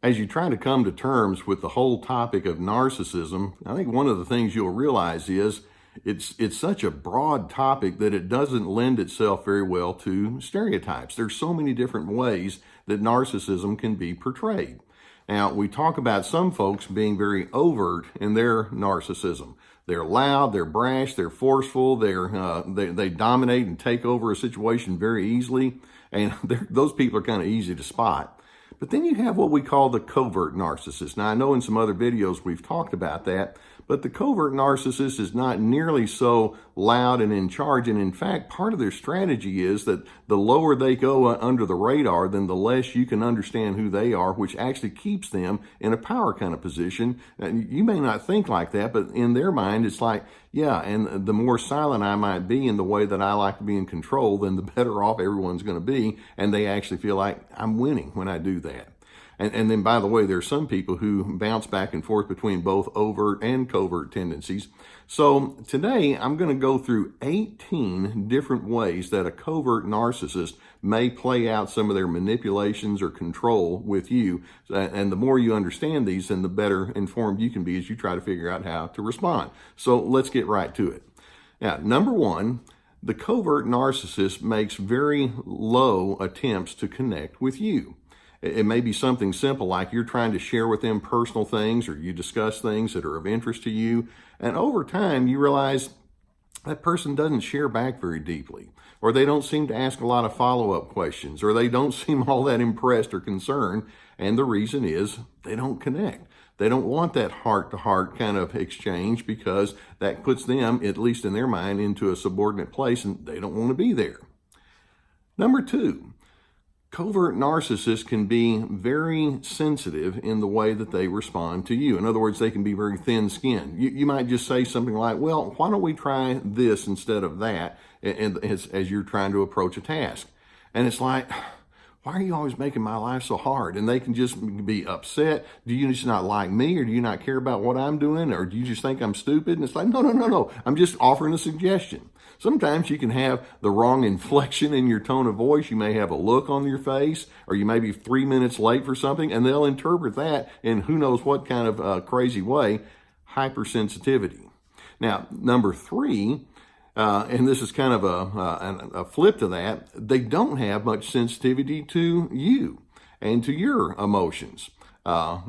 As you try to come to terms with the whole topic of narcissism, I think one of the things you'll realize is it's such a broad topic that it doesn't lend itself very well to stereotypes. There's so many different ways that narcissism can be portrayed. Now, we talk about some folks being very overt in their narcissism. They're loud, they're brash, they're forceful, they dominate and take over a situation very easily, and those people are kind of easy to spot. But then you have what we call the covert narcissist. Now, I know in some other videos we've talked about that, but the covert narcissist is not nearly so loud and in charge. And in fact, part of their strategy is that the lower they go under the radar, then the less you can understand who they are, which actually keeps them in a power kind of position. And you may not think like that, but in their mind, it's like, yeah, and the more silent I might be in the way that I like to be in control, then the better off everyone's going to be. And they actually feel like I'm winning when I do that. And then, by the way, there are some people who bounce back and forth between both overt and covert tendencies. So today, I'm going to go through 18 different ways that a covert narcissist may play out some of their manipulations or control with you. And the more you understand these, then the better informed you can be as you try to figure out how to respond. So let's get right to it. Now, number one, the covert narcissist makes very low attempts to connect with you. It may be something simple like you're trying to share with them personal things, or you discuss things that are of interest to you. And over time, you realize that person doesn't share back very deeply, or they don't seem to ask a lot of follow-up questions, or they don't seem all that impressed or concerned. And the reason is they don't connect. They don't want that heart-to-heart kind of exchange because that puts them, at least in their mind, into a subordinate place, and they don't want to be there. Number two, covert narcissists can be very sensitive in the way that they respond to you. In other words, they can be very thin-skinned. You might just say something like, well, why don't we try this instead of that, as you're trying to approach a task. And it's like, why are you always making my life so hard? And they can just be upset. Do you just not like me, or do you not care about what I'm doing, or do you just think I'm stupid? And it's like, no. I'm just offering a suggestion. Sometimes you can have the wrong inflection in your tone of voice. You may have a look on your face, or you may be 3 minutes late for something, and they'll interpret that in who knows what kind of crazy way, hypersensitivity. Now, number three, and this is kind of a flip to that, they don't have much sensitivity to you and to your emotions.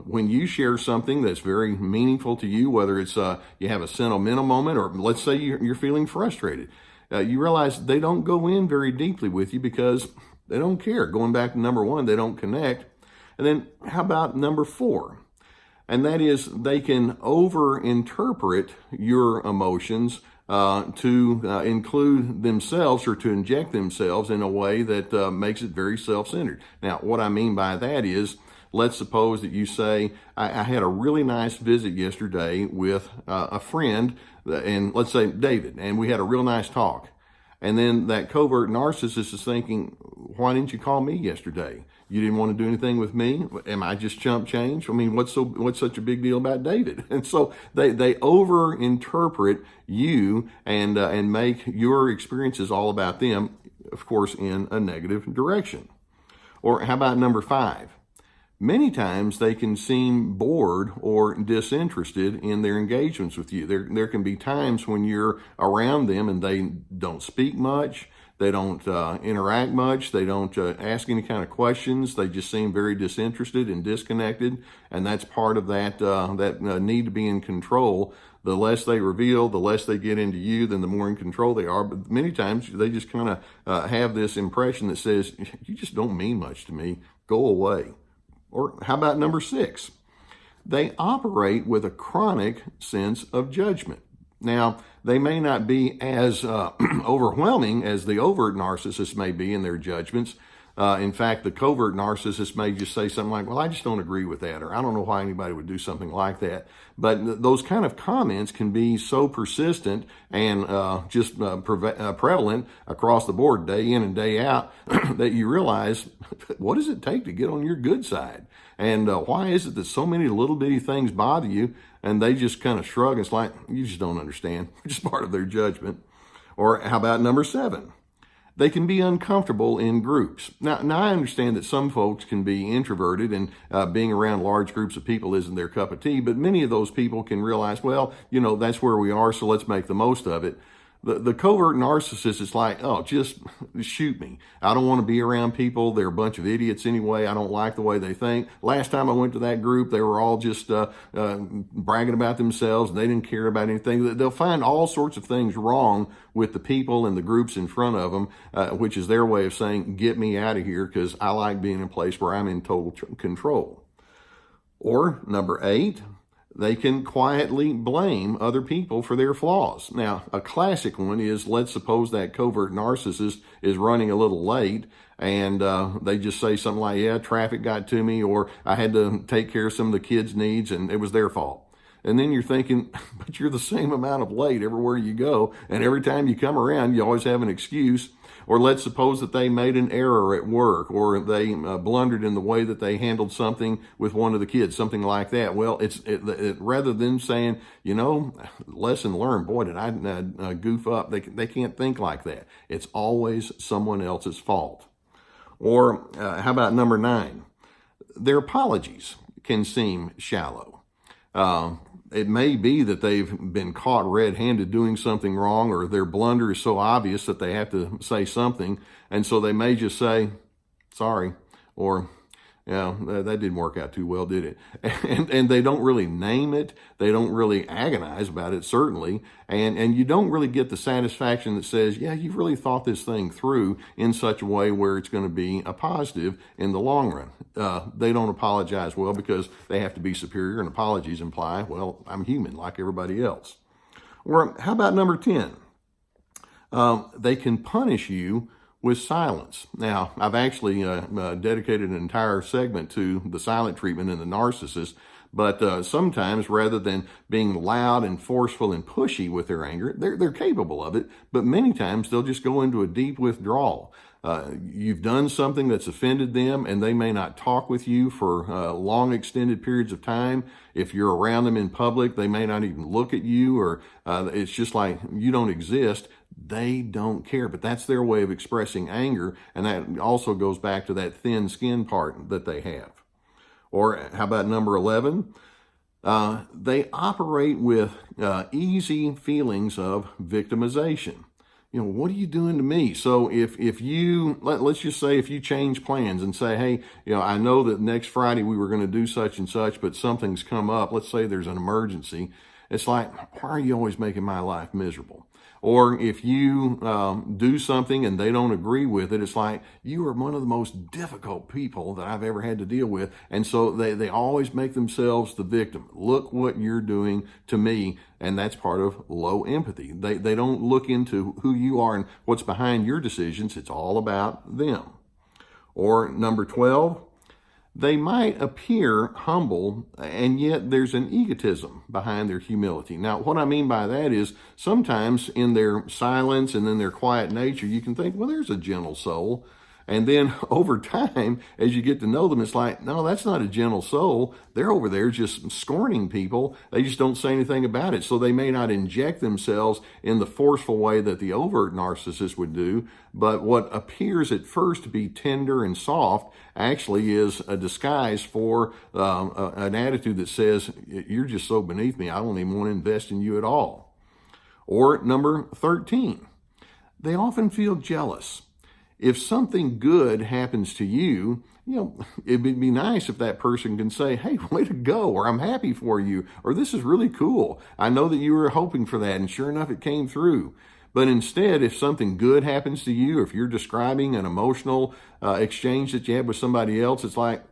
When you share something that's very meaningful to you, whether it's you have a sentimental moment, or let's say you're feeling frustrated, you realize they don't go in very deeply with you because they don't care. Going back to number one, they don't connect. And then how about number four? And that is they can overinterpret your emotions to include themselves, or to inject themselves in a way that makes it very self-centered. Now, what I mean by that is, let's suppose that you say, I had a really nice visit yesterday with a friend, and let's say David, and we had a real nice talk. And then that covert narcissist is thinking, why didn't you call me yesterday? You didn't want to do anything with me? Am I just chump change? I mean, what's such a big deal about David? And so they overinterpret you and make your experiences all about them, of course, in a negative direction. Or how about number five? Many times they can seem bored or disinterested in their engagements with you. There can be times when you're around them and they don't speak much, they don't interact much, they don't ask any kind of questions. They just seem very disinterested and disconnected, and that's part of that need to be in control. The less they reveal, the less they get into you, then the more in control they are. But many times they just kind of have this impression that says, you just don't mean much to me, go away. Or how about number six? They operate with a chronic sense of judgment. Now, they may not be as overwhelming as the overt narcissist may be in their judgments. In fact, the covert narcissist may just say something like, well, I just don't agree with that, or I don't know why anybody would do something like that. But those kind of comments can be so persistent and just prevalent across the board, day in and day out, that you realize, what does it take to get on your good side? And why is it that so many little bitty things bother you? And they just kind of shrug. It's like, you just don't understand. It's just part of their judgment. Or how about number seven? They can be uncomfortable in groups. Now I understand that some folks can be introverted and being around large groups of people isn't their cup of tea, but many of those people can realize, well, that's where we are, so let's make the most of it. The covert narcissist is like, oh, just shoot me. I don't want to be around people. They're a bunch of idiots anyway. I don't like the way they think. Last time I went to that group, they were all just bragging about themselves. They didn't care about anything. They'll find all sorts of things wrong with the people and the groups in front of them, which is their way of saying, get me out of here because I like being in a place where I'm in total control. Or number 8, they can quietly blame other people for their flaws. Now, a classic one is, let's suppose that covert narcissist is running a little late and they just say something like, yeah, traffic got to me, or I had to take care of some of the kids' needs and it was their fault. And then you're thinking, but you're the same amount of late everywhere you go, and every time you come around, you always have an excuse. Or let's suppose that they made an error at work, or they blundered in the way that they handled something with one of the kids, something like that. Well, rather than saying, lesson learned, boy, did I goof up, they can't think like that. It's always someone else's fault. Or how about number 9? Their apologies can seem shallow. It may be that they've been caught red-handed doing something wrong, or their blunder is so obvious that they have to say something, and so they may just say, sorry, or, that didn't work out too well, did it? And they don't really name it. They don't really agonize about it, certainly, and you don't really get the satisfaction that says, yeah, you've really thought this thing through in such a way where it's going to be a positive in the long run. They don't apologize well because they have to be superior, and apologies imply, well, I'm human like everybody else. Or how about number 10? They can punish you with silence. Now, I've actually dedicated an entire segment to the silent treatment in the narcissist, but sometimes rather than being loud and forceful and pushy with their anger, they're capable of it, but many times they'll just go into a deep withdrawal. You've done something that's offended them, and they may not talk with you for long extended periods of time. If you're around them in public, they may not even look at you, or it's just like you don't exist. They don't care, but that's their way of expressing anger, and that also goes back to that thin skin part that they have. Or how about number 11? They operate with easy feelings of victimization. What are you doing to me? So if you, let's just say if you change plans and say, hey, I know that next Friday we were going to do such and such, but something's come up. Let's say there's an emergency. It's like, why are you always making my life miserable? Or if you do something and they don't agree with it, it's like, you are one of the most difficult people that I've ever had to deal with. And so they always make themselves the victim. Look what you're doing to me. And that's part of low empathy. They don't look into who you are and what's behind your decisions. It's all about them. Or number 12, they might appear humble, and yet there's an egotism behind their humility. Now, what I mean by that is sometimes in their silence and in their quiet nature, you can think, well, there's a gentle soul. And then over time, as you get to know them, it's like, no, that's not a gentle soul. They're over there just scorning people. They just don't say anything about it. So they may not inject themselves in the forceful way that the overt narcissist would do. But what appears at first to be tender and soft actually is a disguise for an attitude that says, you're just so beneath me, I don't even want to invest in you at all. Or number 13, they often feel jealous. If something good happens to you, it'd be nice if that person can say, hey, way to go, or I'm happy for you, or this is really cool. I know that you were hoping for that, and sure enough, it came through. But instead, if something good happens to you, if you're describing an emotional exchange that you had with somebody else, it's like,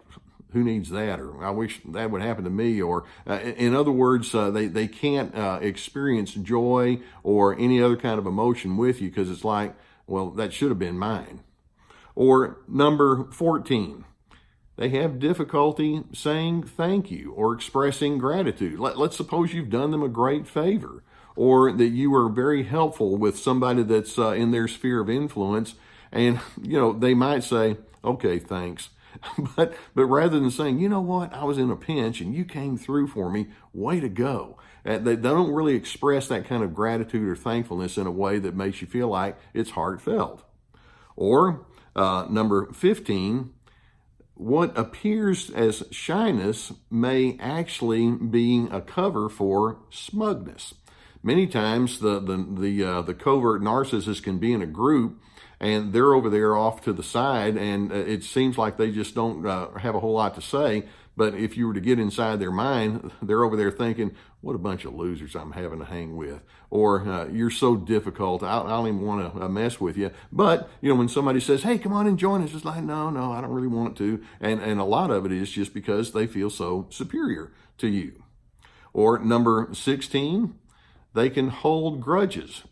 who needs that? Or I wish that would happen to me. Or in other words, they can't experience joy or any other kind of emotion with you because it's like, well, that should have been mine. Or number 14, they have difficulty saying thank you or expressing gratitude. Let's suppose you've done them a great favor, or that you were very helpful with somebody that's in their sphere of influence, and they might say, okay, thanks. But rather than saying, you know what, I was in a pinch and you came through for me, way to go. They don't really express that kind of gratitude or thankfulness in a way that makes you feel like it's heartfelt. Or number 15, what appears as shyness may actually be a cover for smugness. Many times the covert narcissist can be in a group and they're over there off to the side, and it seems like they just don't have a whole lot to say. But if you were to get inside their mind, they're over there thinking, what a bunch of losers I'm having to hang with. Or you're so difficult, I don't even want to mess with you. But, when somebody says, hey, come on and join us, it's like, no, I don't really want to. And a lot of it is just because they feel so superior to you. Or number 16, they can hold grudges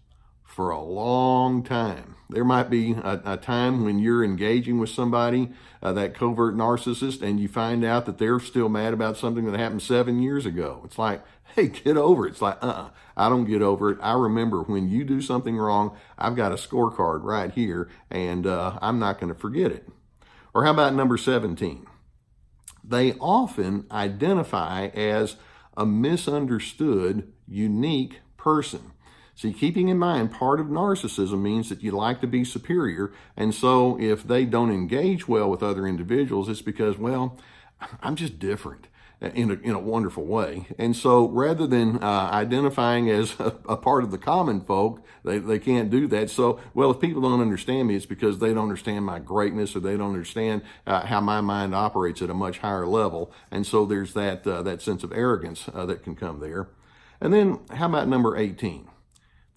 for a long time. There might be a time when you're engaging with somebody, that covert narcissist, and you find out that they're still mad about something that happened 7 years ago. It's like, hey, get over it. It's like, I don't get over it. I remember when you do something wrong, I've got a scorecard right here, and I'm not going to forget it. Or how about number 17? They often identify as a misunderstood, unique person. See, keeping in mind, part of narcissism means that you like to be superior. And so if they don't engage well with other individuals, it's because, well, I'm just different in a wonderful way. And so rather than identifying as a part of the common folk, they can't do that. So, well, if people don't understand me, it's because they don't understand my greatness, or they don't understand how my mind operates at a much higher level. And so there's that sense of arrogance that can come there. And then how about number 18?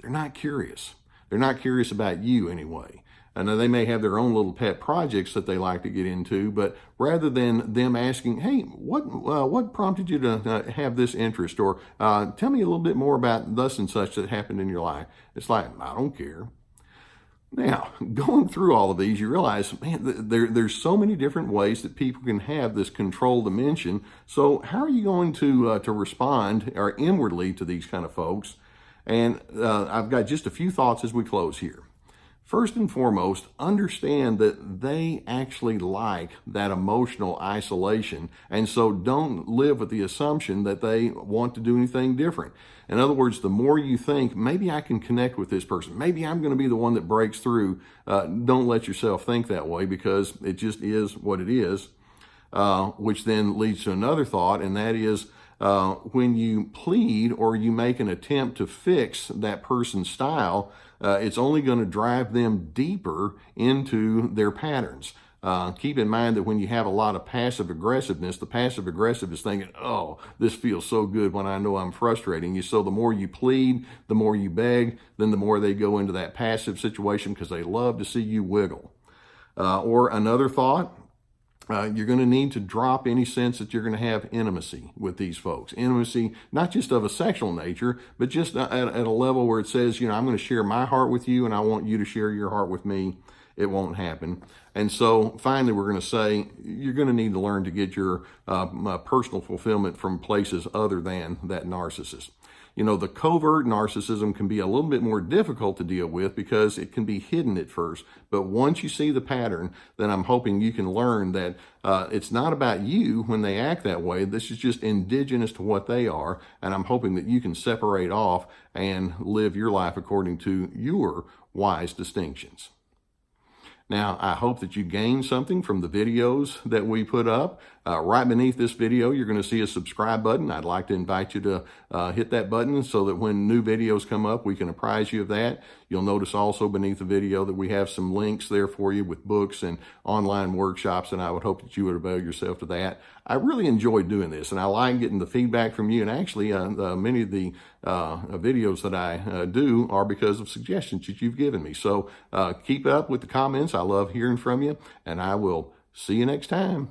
They're not curious. They're not curious about you anyway. And they may have their own little pet projects that they like to get into, but rather than them asking, hey, what prompted you to have this interest? Or tell me a little bit more about thus and such that happened in your life. It's like, I don't care. Now, going through all of these, you realize, man, there's so many different ways that people can have this control dimension. So how are you going to respond or inwardly to these kind of folks? And I've got just a few thoughts as we close here. First and foremost, understand that they actually like that emotional isolation, and so don't live with the assumption that they want to do anything different. In other words, the more you think, maybe I can connect with this person, maybe I'm going to be the one that breaks through, don't let yourself think that way, because it just is what it is, which then leads to another thought, and that is, when you plead or you make an attempt to fix that person's style, it's only going to drive them deeper into their patterns. Keep in mind that when you have a lot of passive aggressiveness, the passive aggressive is thinking, oh, this feels so good when I know I'm frustrating you. So the more you plead, the more you beg, then the more they go into that passive situation because they love to see you wiggle. Or another thought, you're going to need to drop any sense that you're going to have intimacy with these folks. Intimacy, not just of a sexual nature, but just at a level where it says, I'm going to share my heart with you and I want you to share your heart with me. It won't happen. And so finally, we're going to say you're going to need to learn to get your personal fulfillment from places other than that narcissist. The covert narcissism can be a little bit more difficult to deal with because it can be hidden at first. But once you see the pattern, then I'm hoping you can learn that it's not about you when they act that way. This is just indigenous to what they are. And I'm hoping that you can separate off and live your life according to your wise distinctions. Now, I hope that you gained something from the videos that we put up. Right beneath this video, you're going to see a subscribe button. I'd like to invite you to hit that button so that when new videos come up, we can apprise you of that. You'll notice also beneath the video that we have some links there for you with books and online workshops, and I would hope that you would avail yourself to that. I really enjoy doing this, and I like getting the feedback from you, and actually many of the videos that I do are because of suggestions that you've given me. So keep up with the comments. I love hearing from you, and I will see you next time.